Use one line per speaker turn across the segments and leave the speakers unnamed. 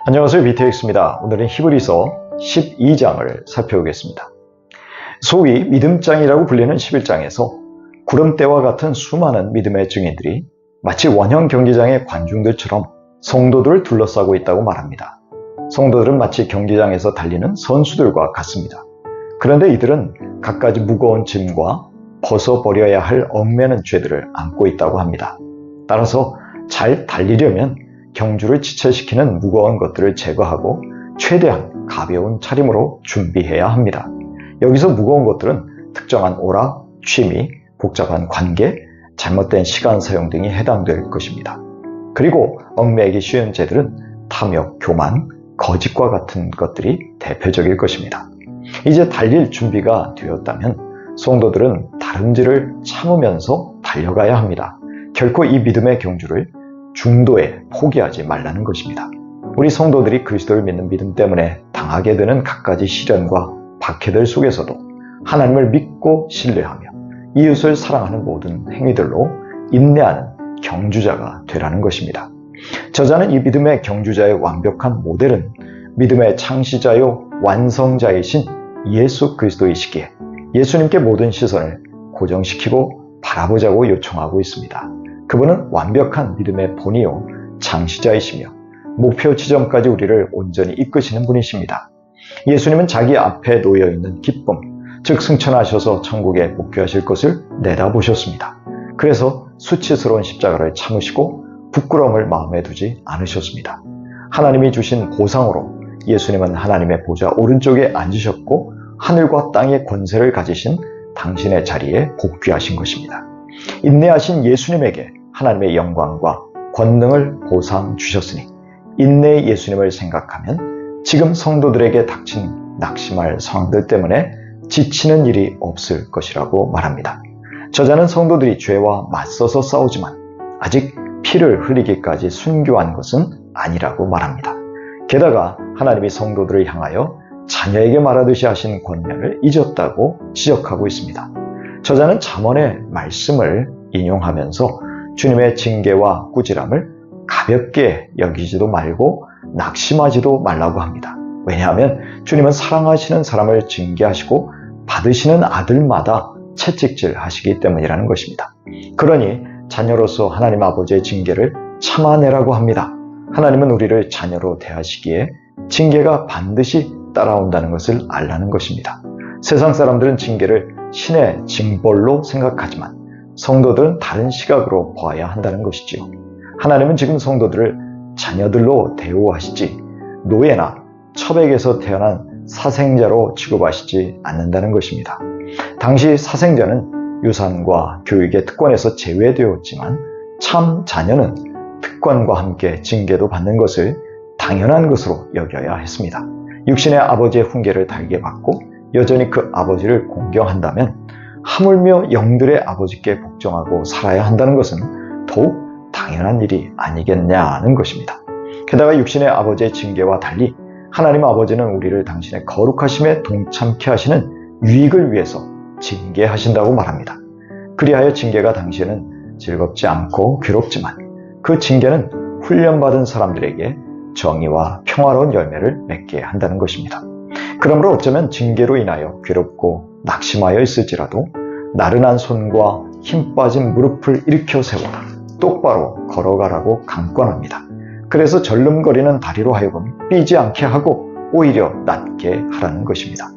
안녕하세요. BTX입니다. 오늘은 히브리서 12장을 살펴보겠습니다. 소위 믿음장이라고 불리는 11장에서 구름대와 같은 수많은 믿음의 증인들이 마치 원형 경기장의 관중들처럼 성도들을 둘러싸고 있다고 말합니다. 성도들은 마치 경기장에서 달리는 선수들과 같습니다. 그런데 이들은 갖가지 무거운 짐과 벗어버려야 할 얽매는 죄들을 안고 있다고 합니다. 따라서 잘 달리려면 경주를 지체시키는 무거운 것들을 제거하고 최대한 가벼운 차림으로 준비해야 합니다. 여기서 무거운 것들은 특정한 오락, 취미, 복잡한 관계, 잘못된 시간 사용 등이 해당될 것입니다. 그리고 얽매이기 쉬운 죄들은 탐욕, 교만, 거짓과 같은 것들이 대표적일 것입니다. 이제 달릴 준비가 되었다면 성도들은 다름질을 참으면서 달려가야 합니다. 결코 이 믿음의 경주를 중도에 포기하지 말라는 것입니다. 우리 성도들이 그리스도를 믿는 믿음 때문에 당하게 되는 갖가지 시련과 박해들 속에서도 하나님을 믿고 신뢰하며 이웃을 사랑하는 모든 행위들로 인내하는 경주자가 되라는 것입니다. 저자는 이 믿음의 경주자의 완벽한 모델은 믿음의 창시자요 완성자이신 예수 그리스도이시기에 예수님께 모든 시선을 고정시키고 바라보자고 요청하고 있습니다. 그분은 완벽한 믿음의 본이요 창시자이시며 목표 지점까지 우리를 온전히 이끄시는 분이십니다. 예수님은 자기 앞에 놓여있는 기쁨, 즉 승천하셔서 천국에 복귀하실 것을 내다보셨습니다. 그래서 수치스러운 십자가를 참으시고 부끄러움을 마음에 두지 않으셨습니다. 하나님이 주신 보상으로 예수님은 하나님의 보좌 오른쪽에 앉으셨고 하늘과 땅의 권세를 가지신 당신의 자리에 복귀하신 것입니다. 인내하신 예수님에게 하나님의 영광과 권능을 보상 주셨으니 인내의 예수님을 생각하면 지금 성도들에게 닥친 낙심할 상황들 때문에 지치는 일이 없을 것이라고 말합니다. 저자는 성도들이 죄와 맞서서 싸우지만 아직 피를 흘리기까지 순교한 것은 아니라고 말합니다. 게다가 하나님이 성도들을 향하여 자녀에게 말하듯이 하신 권면을 잊었다고 지적하고 있습니다. 저자는 잠언의 말씀을 인용하면서 주님의 징계와 꾸지람을 가볍게 여기지도 말고 낙심하지도 말라고 합니다. 왜냐하면 주님은 사랑하시는 사람을 징계하시고 받으시는 아들마다 채찍질 하시기 때문이라는 것입니다. 그러니 자녀로서 하나님 아버지의 징계를 참아내라고 합니다. 하나님은 우리를 자녀로 대하시기에 징계가 반드시 따라온다는 것을 알라는 것입니다. 세상 사람들은 징계를 신의 징벌로 생각하지만 성도들은 다른 시각으로 보아야 한다는 것이지요. 하나님은 지금 성도들을 자녀들로 대우하시지 노예나 처백에서 태어난 사생자로 취급하시지 않는다는 것입니다. 당시 사생자는 유산과 교육의 특권에서 제외되었지만 참 자녀는 특권과 함께 징계도 받는 것을 당연한 것으로 여겨야 했습니다. 육신의 아버지의 훈계를 달게 받고 여전히 그 아버지를 공경한다면 하물며 영들의 아버지께 복종하고 살아야 한다는 것은 더욱 당연한 일이 아니겠냐는 것입니다. 게다가 육신의 아버지의 징계와 달리 하나님 아버지는 우리를 당신의 거룩하심에 동참케 하시는 유익을 위해서 징계하신다고 말합니다. 그리하여 징계가 당시에는 즐겁지 않고 괴롭지만 그 징계는 훈련받은 사람들에게 정의와 평화로운 열매를 맺게 한다는 것입니다. 그러므로 어쩌면 징계로 인하여 괴롭고 낙심하여 있을지라도 나른한 손과 힘 빠진 무릎을 일으켜 세워 똑바로 걸어가라고 강권합니다. 그래서 절름거리는 다리로 하여금 삐지 않게 하고 오히려 낫게 하라는 것입니다.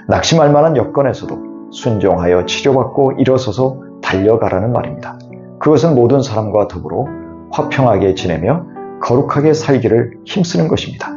낙심할 만한 여건에서도 순종하여 치료받고 일어서서 달려가라는 말입니다. 그것은 모든 사람과 더불어 화평하게 지내며 거룩하게 살기를 힘쓰는 것입니다.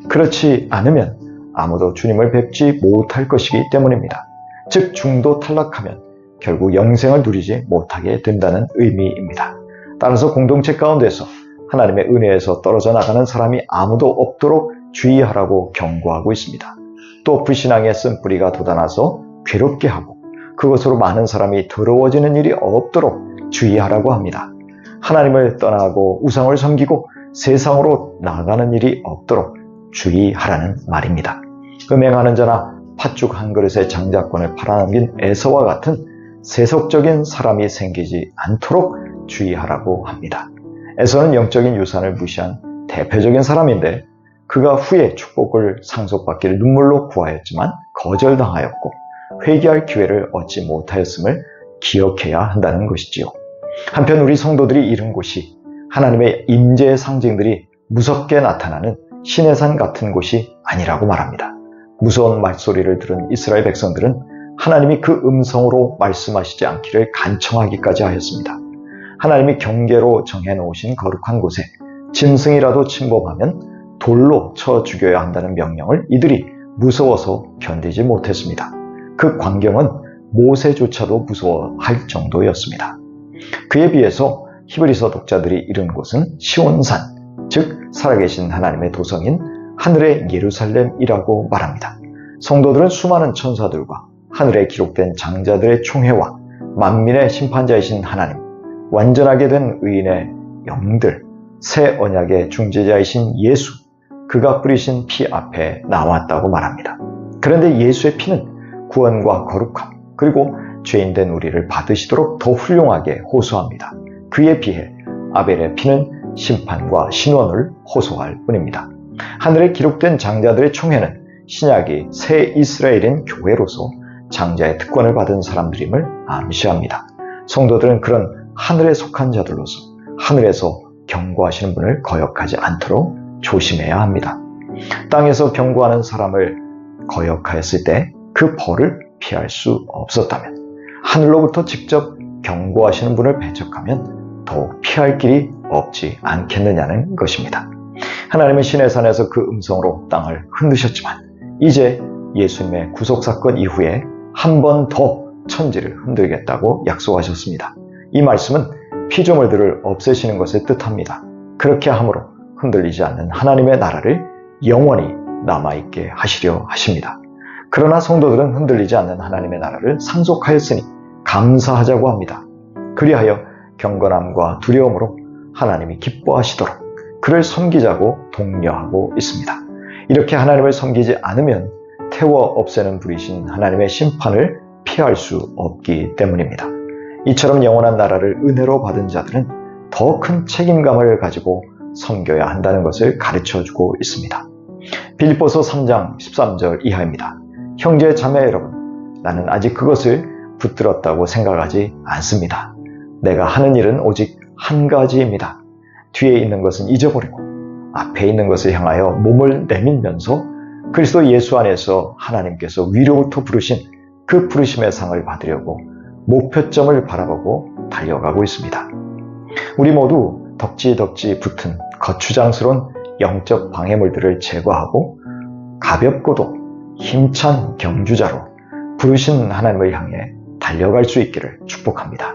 그렇지 않으면 아무도 주님을 뵙지 못할 것이기 때문입니다. 즉 중도 탈락하면 결국 영생을 누리지 못하게 된다는 의미입니다. 따라서 공동체 가운데서 하나님의 은혜에서 떨어져 나가는 사람이 아무도 없도록 주의하라고 경고하고 있습니다. 또 불신앙의 쓴뿌리가 돋아나서 괴롭게 하고 그것으로 많은 사람이 더러워지는 일이 없도록 주의하라고 합니다. 하나님을 떠나고 우상을 섬기고 세상으로 나아가는 일이 없도록 주의하라는 말입니다. 음행하는 자나 팥죽 한 그릇의 장자권을 팔아넘긴 에서와 같은 세속적인 사람이 생기지 않도록 주의하라고 합니다. 에서는 영적인 유산을 무시한 대표적인 사람인데 그가 후에 축복을 상속받기를 눈물로 구하였지만 거절당하였고 회개할 기회를 얻지 못하였음을 기억해야 한다는 것이지요. 한편 우리 성도들이 이른 곳이 하나님의 임재의 상징들이 무섭게 나타나는 시내산 같은 곳이 아니라고 말합니다. 무서운 말소리를 들은 이스라엘 백성들은 하나님이 그 음성으로 말씀하시지 않기를 간청하기까지 하였습니다. 하나님이 경계로 정해놓으신 거룩한 곳에 짐승이라도 침범하면 돌로 쳐 죽여야 한다는 명령을 이들이 무서워서 견디지 못했습니다. 그 광경은 모세조차도 무서워할 정도였습니다. 그에 비해서 히브리서 독자들이 이른 곳은 시온산, 즉 살아계신 하나님의 도성인 하늘의 예루살렘이라고 말합니다. 성도들은 수많은 천사들과 하늘에 기록된 장자들의 총회와 만민의 심판자이신 하나님, 완전하게 된 의인의 영들, 새 언약의 중재자이신 예수, 그가 뿌리신 피 앞에 나왔다고 말합니다. 그런데 예수의 피는 구원과 거룩함, 그리고 죄인된 우리를 받으시도록 더 훌륭하게 호소합니다. 그에 비해 아벨의 피는 심판과 신원을 호소할 뿐입니다. 하늘에 기록된 장자들의 총회는 신약이 새 이스라엘인 교회로서 장자의 특권을 받은 사람들임을 암시합니다. 성도들은 그런 하늘에 속한 자들로서 하늘에서 경고하시는 분을 거역하지 않도록 조심해야 합니다. 땅에서 경고하는 사람을 거역하였을 때 그 벌을 피할 수 없었다면 하늘로부터 직접 경고하시는 분을 배척하면 더욱 피할 길이 없지 않겠느냐는 것입니다. 하나님은 시내산에서 그 음성으로 땅을 흔드셨지만 이제 예수님의 구속사건 이후에 한 번 더 천지를 흔들겠다고 약속하셨습니다. 이 말씀은 피조물들을 없애시는 것을 뜻합니다. 그렇게 함으로 흔들리지 않는 하나님의 나라를 영원히 남아있게 하시려 하십니다. 그러나 성도들은 흔들리지 않는 하나님의 나라를 상속하였으니 감사하자고 합니다. 그리하여 경건함과 두려움으로 하나님이 기뻐하시도록 그를 섬기자고 독려하고 있습니다. 이렇게 하나님을 섬기지 않으면 태워 없애는 불이신 하나님의 심판을 피할 수 없기 때문입니다. 이처럼 영원한 나라를 은혜로 받은 자들은 더 큰 책임감을 가지고 섬겨야 한다는 것을 가르쳐주고 있습니다. 빌립보서 3장 13절 이하입니다. 형제 자매 여러분, 나는 아직 그것을 붙들었다고 생각하지 않습니다. 내가 하는 일은 오직 한 가지입니다. 뒤에 있는 것은 잊어버리고 앞에 있는 것을 향하여 몸을 내밀면서 그리스도 예수 안에서 하나님께서 위로부터 부르신 그 부르심의 상을 받으려고 목표점을 바라보고 달려가고 있습니다. 우리 모두 덕지덕지 붙은 거추장스러운 영적 방해물들을 제거하고 가볍고도 힘찬 경주자로 부르신 하나님을 향해 달려갈 수 있기를 축복합니다.